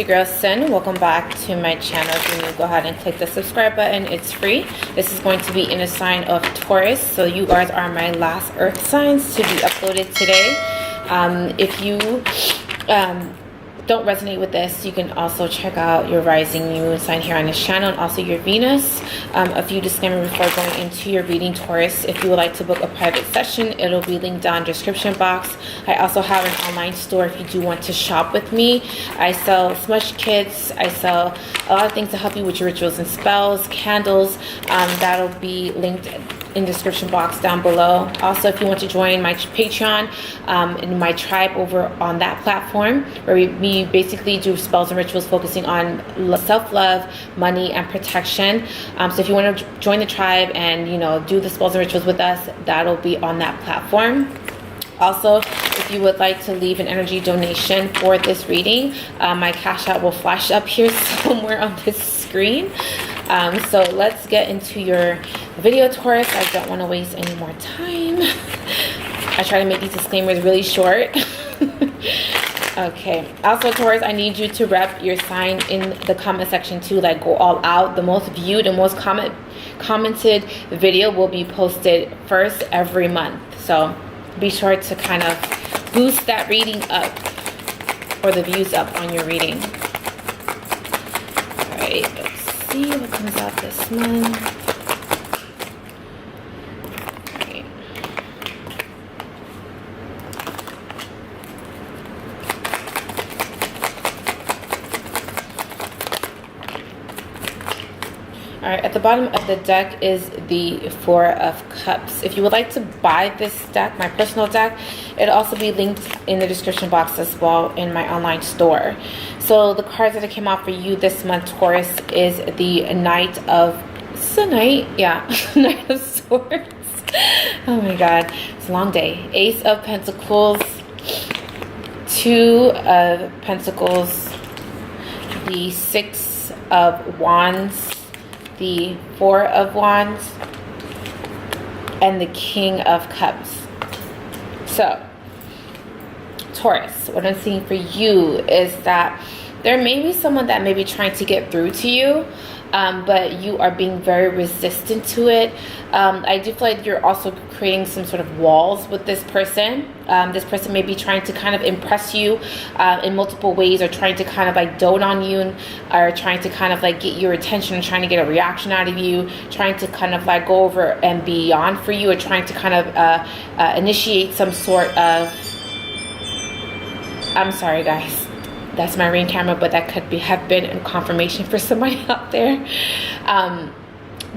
your girl Cyn. Welcome back to my channel. If you're new, go ahead and click the subscribe button. It's free. This is going to be in a sign of Taurus, so you guys are my last earth signs to be uploaded today. If you don't resonate with this, you can also check out your rising moon sign here on this channel, and also your Venus. A few disclaimers before going into your reading, Taurus. If you would like to book a private session, it'll be linked down in the description box. I also have an online store if you do want to shop with me. I sell smudge kits. I sell a lot of things to help you with your rituals and spells, candles. That'll be linked in the description box down below. Also, if you want to join my Patreon and my tribe over on that platform, where we basically do spells and rituals focusing on self-love, money, and protection. So if you want to join the tribe and do the spells and rituals with us, that'll be on that platform. Also, if you would like to leave an energy donation for this reading, my Cashapp will flash up here somewhere on this screen. So let's get into your video, Taurus. I don't want to waste any more time. I try to make these disclaimers really short. Okay. Also, Taurus, I need you to rep your sign in the comment section too. Like, go all out. The most viewed and most commented video will be posted first every month. So be sure to kind of boost that reading up, or the views up on your reading. All right. Let's see what comes out this month. Alright, at the bottom of the deck is the Four of Cups. If you would like to buy this deck, my personal deck, it'll also be linked in the description box as well in my online store. So the cards that came out for you this month, Taurus, is the Knight of Knight of Swords. Oh my god, it's a long day. Ace of Pentacles, Two of Pentacles, the Six of Wands, the Four of Wands, and the King of Cups. So, Taurus, what I'm seeing for you is that there may be someone that may be trying to get through to you, but you are being very resistant to it. I do feel like you're also creating some sort of walls with this person. This person may be trying to kind of impress you in multiple ways, or trying to kind of like dote on you, or trying to kind of like get your attention and trying to get a reaction out of you, trying to kind of like go over and beyond for you, or trying to kind of initiate some sort of, I'm sorry guys, that's my ring camera, but that could have been a confirmation for somebody out there.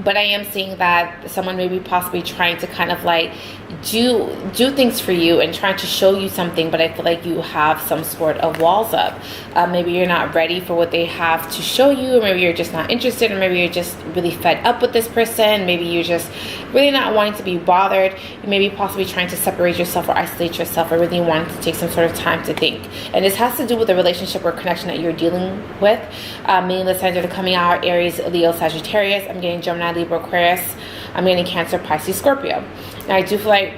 But I am seeing that someone may be possibly trying to kind of like do things for you and trying to show you something, but I feel like you have some sort of walls up. Maybe you're not ready for what they have to show you, or maybe you're just not interested, or maybe you're just really fed up with this person. Maybe you're just really not wanting to be bothered. You may be possibly trying to separate yourself or isolate yourself, or really wanting to take some sort of time to think. And this has to do with the relationship or connection that you're dealing with. Meaning the signs that are coming out: Aries, Leo, Sagittarius. I'm getting Gemini, Libra, Aquarius. I'm getting Cancer, Pisces, Scorpio. Now I do feel like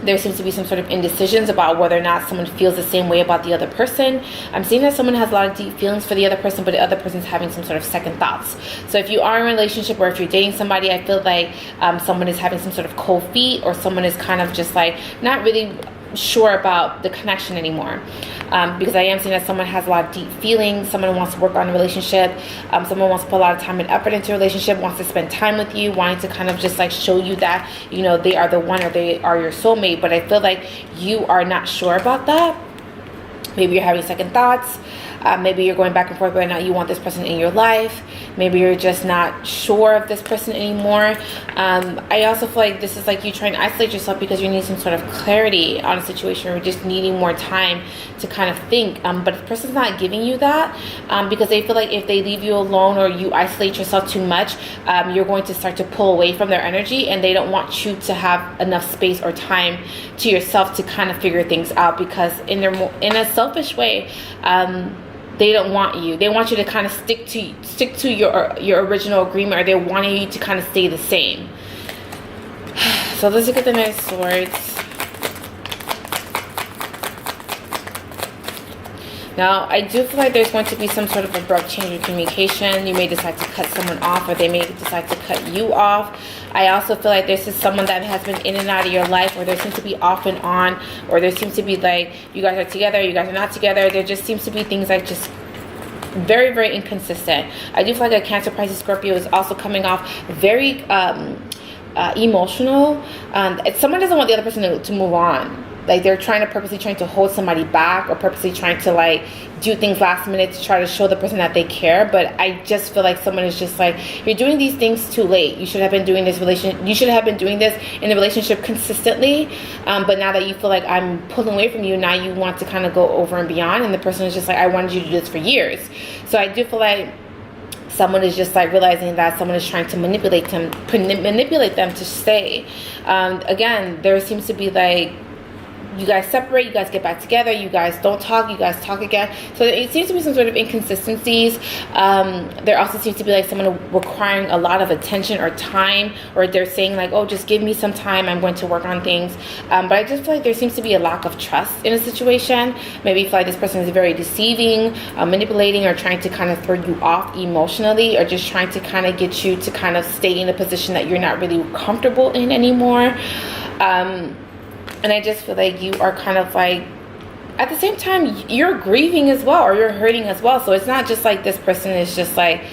there seems to be some sort of indecisions about whether or not someone feels the same way about the other person. I'm seeing that someone has a lot of deep feelings for the other person, but the other person's having some sort of second thoughts. So if you are in a relationship, or if you're dating somebody, I feel like someone is having some sort of cold feet, or someone is kind of just like not really sure about the connection anymore, because I am seeing that someone has a lot of deep feelings. Someone wants to work on a relationship. Someone wants to put a lot of time and effort into a relationship, wants to spend time with you, wanting to kind of just like show you that they are the one, or they are your soulmate. But I feel like you are not sure about that. Maybe you're having second thoughts. Maybe you're going back and forth right now. You want this person in your life. Maybe you're just not sure of this person anymore. I also feel like this is like you trying to isolate yourself because you need some sort of clarity on a situation, or just needing more time to kind of think. But the person's not giving you that, because they feel like if they leave you alone, or you isolate yourself too much, you're going to start to pull away from their energy, and they don't want you to have enough space or time to yourself to kind of figure things out, because in a selfish way, they don't want you. They want you to kind of stick to your original agreement, or they're wanting you to kind of stay the same. So let's look at the Knight of Swords. Now, I do feel like there's going to be some sort of abrupt change in communication. You may decide to cut someone off, or they may decide to cut you off. I also feel like this is someone that has been in and out of your life, or there seems to be off and on, or there seems to be like you guys are together, you guys are not together. There just seems to be things like just very, very inconsistent. I do feel like a Cancer, Pisces, Scorpio is also coming off very emotional. Someone doesn't want the other person to move on. Like they're purposely trying to hold somebody back, or purposely trying to like do things last minute to try to show the person that they care. But I just feel like someone is just like, you're doing these things too late. You should have been doing this you should have been doing this in the relationship consistently. But now that you feel like I'm pulling away from you, now you want to kind of go over and beyond. And the person is just like, I wanted you to do this for years. So I do feel like someone is just like realizing that someone is trying to manipulate them to stay. Again, there seems to be like, you guys separate, you guys get back together, you guys don't talk, you guys talk again. So it seems to be some sort of inconsistencies. There also seems to be like someone requiring a lot of attention or time, or they're saying like, oh, just give me some time, I'm going to work on things. But I just feel like there seems to be a lack of trust in a situation. Maybe you feel like this person is very deceiving, manipulating, or trying to kind of throw you off emotionally, or just trying to kind of get you to kind of stay in a position that you're not really comfortable in anymore. And I just feel like you are kind of like, at the same time, you're grieving as well, or you're hurting as well. So it's not just like this person is just like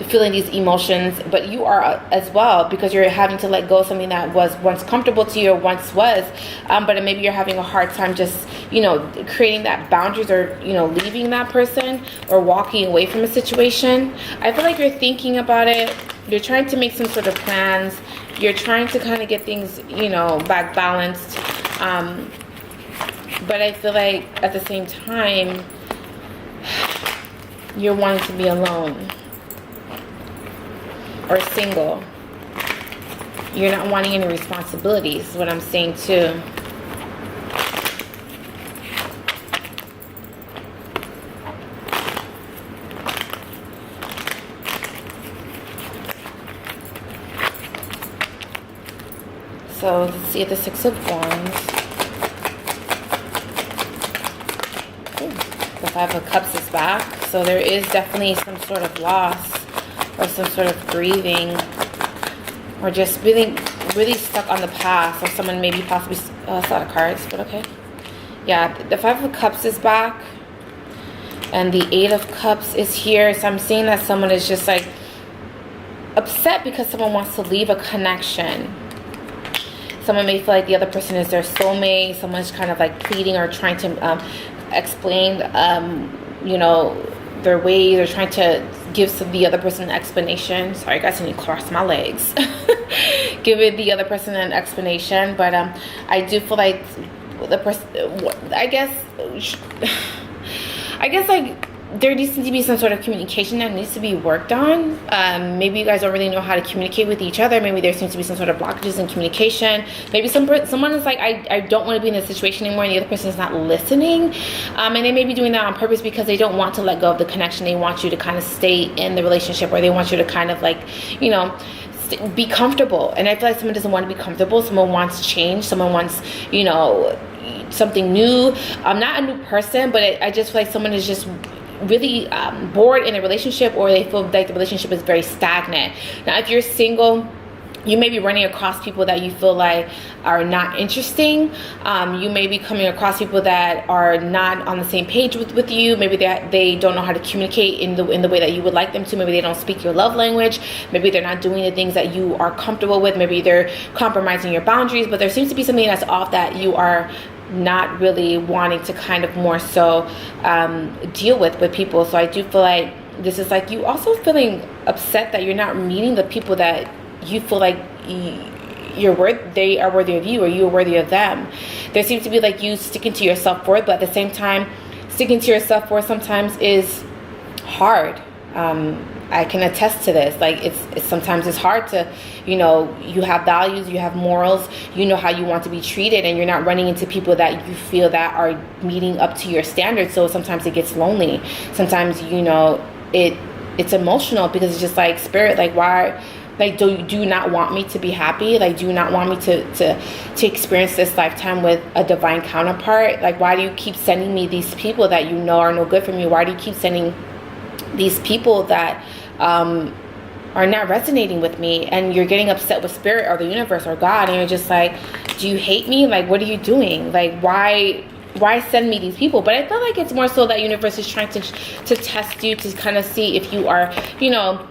feeling these emotions, but you are as well, because you're having to let go of something that was once comfortable to you, or once was. But maybe you're having a hard time just, creating that boundaries, or, leaving that person, or walking away from a situation. I feel like you're thinking about it. You're trying to make some sort of plans. You're trying to kind of get things, back balanced. But I feel like at the same time, you're wanting to be alone or single. You're not wanting any responsibilities, is what I'm saying too. So let's see the Six of Wands. The Five of Cups is back. So there is definitely some sort of loss, or some sort of grieving, or just really, really stuck on the past. Or someone maybe possibly, it's a lot of cards, but okay. Yeah, the Five of Cups is back. And the Eight of Cups is here. So I'm seeing that someone is just like upset because someone wants to leave a connection. Someone may feel like the other person is their soulmate. Someone's kind of like pleading or trying to explain, their ways, or trying to give the other person an explanation. Sorry guys, I need to cross my legs. Give the other person an explanation. But I do feel like the person, I guess like there needs to be some sort of communication that needs to be worked on. Maybe you guys don't really know how to communicate with each other. Maybe there seems to be some sort of blockages in communication. Maybe someone is like, I don't want to be in this situation anymore, and the other person is not listening. And they may be doing that on purpose because they don't want to let go of the connection. They want you to kind of stay in the relationship, or they want you to kind of like, be comfortable. And I feel like someone doesn't want to be comfortable. Someone wants change. Someone wants, something new. I'm not a new person, but I just feel like someone is just really bored in a relationship, or they feel like the relationship is very stagnant. Now, if you're single, you may be running across people that you feel like are not interesting. You may be coming across people that are not on the same page with you. Maybe they don't know how to communicate in the way that you would like them to. Maybe they don't speak your love language. Maybe they're not doing the things that you are comfortable with. Maybe they're compromising your boundaries. But there seems to be something that's off, that you are not really wanting to kind of more so deal with people. So I do feel like this is like you also feeling upset that you're not meeting the people that you feel like they are worthy of you, or you are worthy of them. There seems to be like you sticking to your self-worth, but at the same time, sticking to your self-worth sometimes is hard. I can attest to this. Like it's sometimes it's hard to, you have values, you have morals, you know how you want to be treated, and you're not running into people that you feel that are meeting up to your standards. So sometimes it gets lonely. Sometimes, it's emotional, because it's just like, spirit, like why Like, do you not want me to be happy? Like, do you not want me to experience this lifetime with a divine counterpart? Like, why do you keep sending me these people that you know are no good for me? Why do you keep sending these people that are not resonating with me? And you're getting upset with spirit or the universe or God, and you're just like, do you hate me? Like, what are you doing? Like, why send me these people? But I feel like it's more so that universe is trying to test you, to kind of see if you are, you know,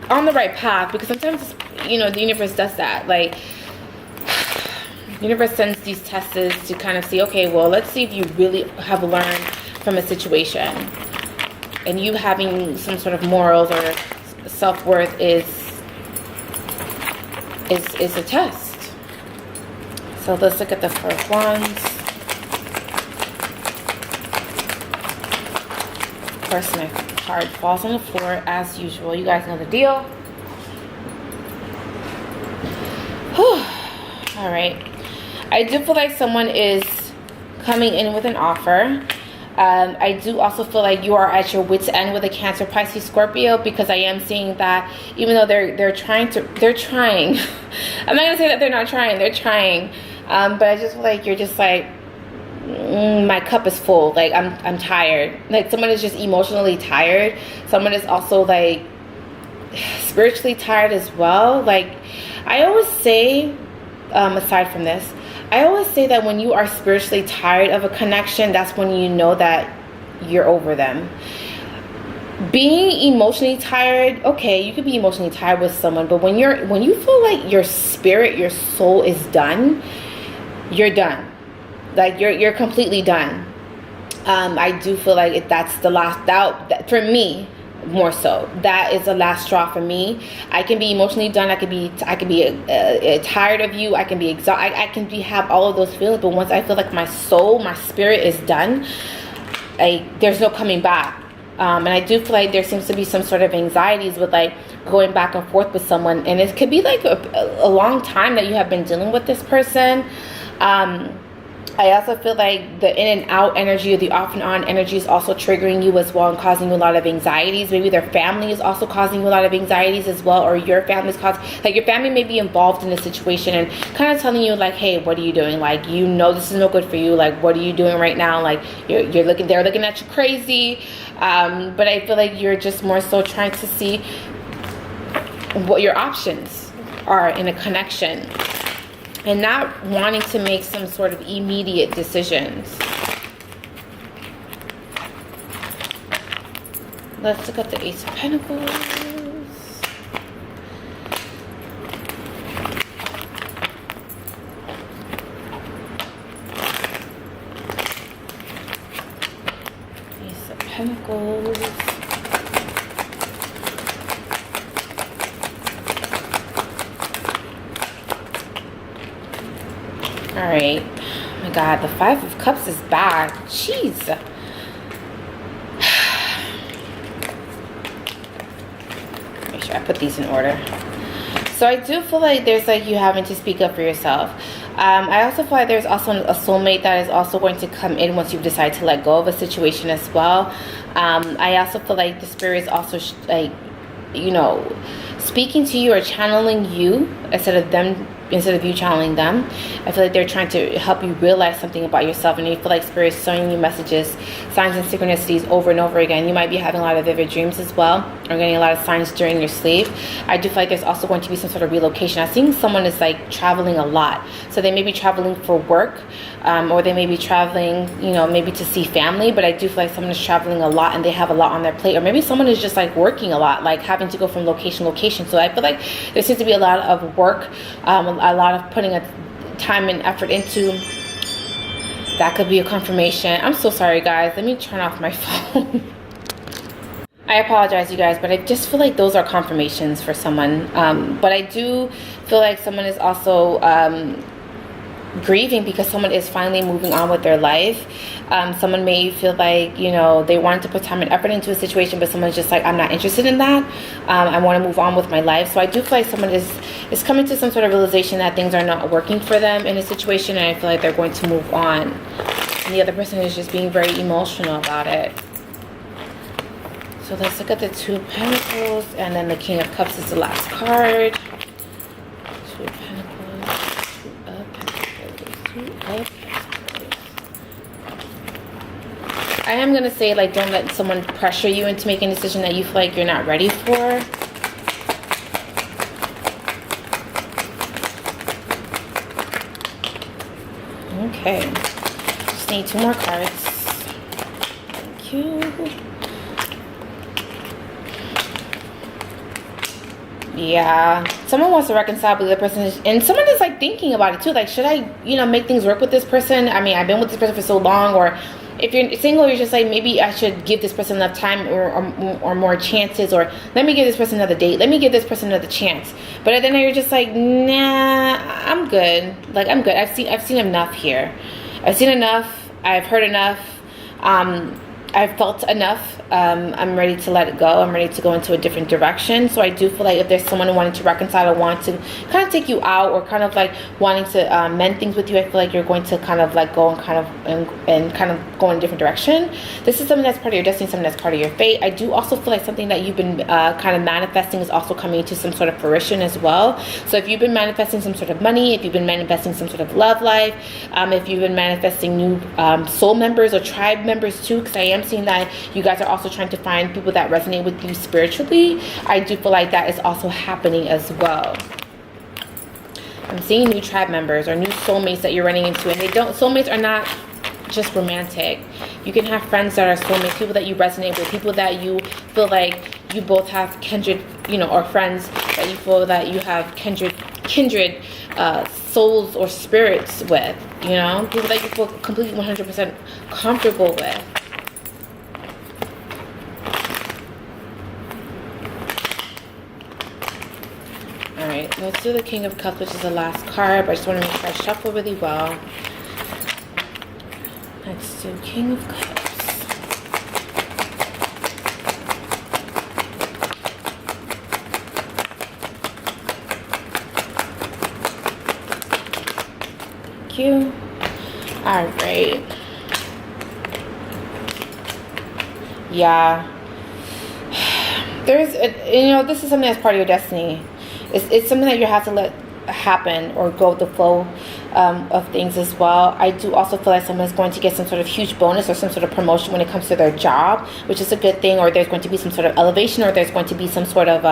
on the right path. Because sometimes, you know, the universe does that. Like, the universe sends these tests to kind of see, okay, well, let's see if you really have learned from a situation. And you having some sort of morals or self-worth is a test. So let's look at the first ones. Of course, my card falls on the floor as usual. You guys know the deal. Whew. All right. I do feel like someone is coming in with an offer. I do also feel like you are at your wit's end with a Cancer, Pisces, Scorpio, because I am seeing that even though they're trying. I'm not gonna say that they're not trying. They're trying, but I just feel like you're just like, my cup is full. Like, I'm tired. Like, someone is just emotionally tired. Someone is also like spiritually tired as well. Like, I always say, aside from this, I always say that when you are spiritually tired of a connection, that's when you know that you're over them. Being emotionally tired, okay, you could be emotionally tired with someone, but when you feel like your spirit, your soul is done, you're done. Like, you're completely done. I do feel like that's the last doubt for me. More so, that is the last straw for me. I can be emotionally done. I could be tired of you. I can be exhausted. I can have all of those feelings. But once I feel like my soul, my spirit is done, there's no coming back. And I do feel like there seems to be some sort of anxieties with like going back and forth with someone, and it could be like a long time that you have been dealing with this person. I also feel like the in and out energy or the off and on energy is also triggering you as well and causing you a lot of anxieties. Maybe their family is also causing you a lot of anxieties as well, or your family's like your family may be involved in the situation and kind of telling you like, hey, what are you doing? Like, you know, this is no good for you. Like, what are you doing right now? Like, they're looking at you crazy. But I feel like you're just more so trying to see what your options are in a connection, and not wanting to make some sort of immediate decisions. Let's look at the Ace of Pentacles. Ace of Pentacles. All right. Oh my God, the Five of Cups is back. Jeez. Make sure I put these in order. So I do feel like there's like you having to speak up for yourself. I also feel like there's also a soulmate that is also going to come in once you decide to let go of a situation as well. I also feel like the spirit is also like, you know, speaking to you or channeling you instead of you channeling them. I feel like they're trying to help you realize something about yourself, and you feel like spirit is showing you messages, signs and synchronicities over and over again. You might be having a lot of vivid dreams as well, or getting a lot of signs during your sleep. I do feel like there's also going to be some sort of relocation. I'm seeing someone is like traveling a lot, so they may be traveling for work, or they may be traveling, you know, maybe to see family. But I do feel like someone is traveling a lot and they have a lot on their plate, or maybe someone is just like working a lot, like having to go from location to location. So I feel like there seems to be a lot of work, a lot of putting a time and effort into. That could be a confirmation. I'm so sorry, guys. Let me turn off my phone. I apologize, you guys, but I just feel like those are confirmations for someone. But I do feel like someone is also grieving because someone is finally moving on with their life. Someone may feel like, you know, they wanted to put time and effort into a situation, but someone's just like, I'm not interested in that. I want to move on with my life. So I do feel like someone is coming to some sort of realization that things are not working for them in a situation, and I feel like they're going to move on. And the other person is just being very emotional about it. So let's look at the Two of Pentacles, and then the King of Cups is the last card. Two of Pentacles, Two of Pentacles, Two of Pentacles. I am going to say, like, don't let someone pressure you into making a decision that you feel like you're not ready for. Okay. Just need 2 more cards. Thank you. Yeah, someone wants to reconcile with the person, and someone is like thinking about it too. Like, should I, you know, make things work with this person? I mean, I've been with this person for so long. Or if you're single, you're just like, maybe I should give this person enough time or more chances, or let me give this person another date. Let me give this person another chance. But then you're just like, nah, I'm good. Like, I'm good. I've seen enough here. I've seen enough. I've heard enough. I've felt enough. I'm ready to let it go. I'm ready to go into a different direction. So I do feel like if there's someone wanting to reconcile or want to kind of take you out, or kind of like wanting to mend things with you, I feel like you're going to kind of like go and kind of go in a different direction. This is something that's part of your destiny, something that's part of your fate. I do also feel like something that you've been kind of manifesting is also coming to some sort of fruition as well. So if you've been manifesting some sort of money, if you've been manifesting some sort of love life, if you've been manifesting new soul members or tribe members too, because I am seeing that you guys are also trying to find people that resonate with you spiritually. I do feel like that is also happening as well. I'm seeing new tribe members or new soulmates that you're running into, and soulmates are not just romantic. You can have friends that are soulmates, people that you resonate with, people that you feel like you both have kindred, you know, or friends that you feel that you have kindred souls or spirits with, you know, people that you feel completely 100% comfortable with. Alright, let's do the King of Cups, which is the last card, but I just want to make sure I shuffle really well. Let's do King of Cups. Thank you. Alright. Yeah. There's, you know, this is something that's part of your destiny. It's something that you have to let happen or go with the flow of things as well. I do also feel like someone's going to get some sort of huge bonus or some sort of promotion when it comes to their job, which is a good thing, or there's going to be some sort of elevation, or there's going to be some sort of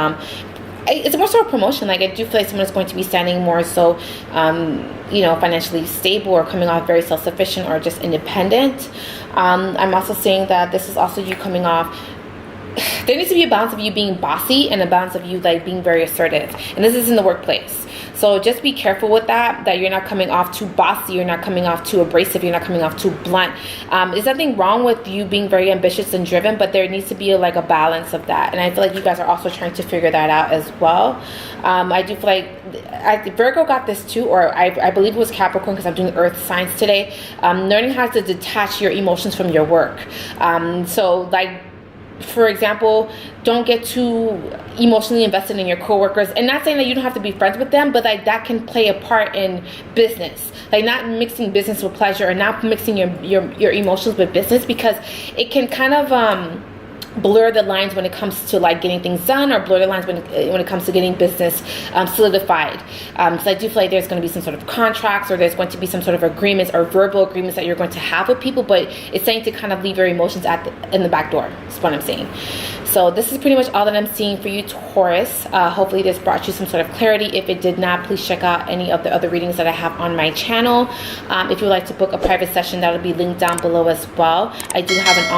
it's more sort of promotion. Like, I do feel like someone is going to be standing more so you know, financially stable, or coming off very self-sufficient or just independent. I'm also seeing that this is also you coming off. There needs to be a balance of you being bossy and a balance of you like being very assertive, and this is in the workplace. So just be careful with that you're not coming off too bossy, you're not coming off too abrasive, you're not coming off too blunt. There's nothing wrong with you being very ambitious and driven, but there needs to be like a balance of that, and I feel like you guys are also trying to figure that out as well. I do feel like Virgo got this too, or I believe it was Capricorn, because I'm doing earth signs today. Learning how to detach your emotions from your work. So like, for example, don't get too emotionally invested in your coworkers, and not saying that you don't have to be friends with them, but like that can play a part in business. Like, not mixing business with pleasure, or not mixing your emotions with business, because it can kind of blur the lines when it comes to like getting things done, or blur the lines when it comes to getting business solidified. So I do feel like there's going to be some sort of contracts, or there's going to be some sort of agreements or verbal agreements that you're going to have with people, but it's saying to kind of leave your emotions in the back door. That's what I'm saying. So this is pretty much all that I'm seeing for you, Taurus. Hopefully this brought you some sort of clarity. If it did not, please check out any of the other readings that I have on my channel. If you would like to book a private session, that'll be linked down below as well. I do have an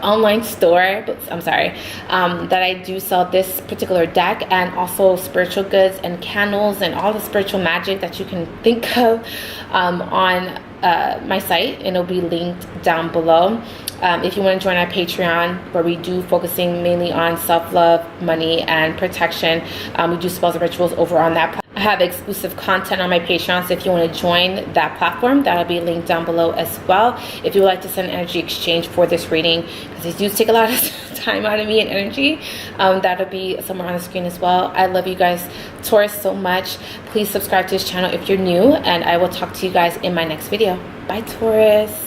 online store, that I do sell this particular deck, and also spiritual goods and candles and all the spiritual magic that you can think of on my site, and it'll be linked down below. If you want to join our Patreon, where we do focusing mainly on self-love, money, and protection, we do spells and rituals over on that platform. I have exclusive content on my Patreon, so if you want to join that platform, that'll be linked down below as well. If you would like to send energy exchange for this reading, because these do take a lot of time out of me and energy, that'll be somewhere on the screen as well. I love you guys, Taurus, so much. Please subscribe to this channel if you're new, and I will talk to you guys in my next video. Bye, Taurus.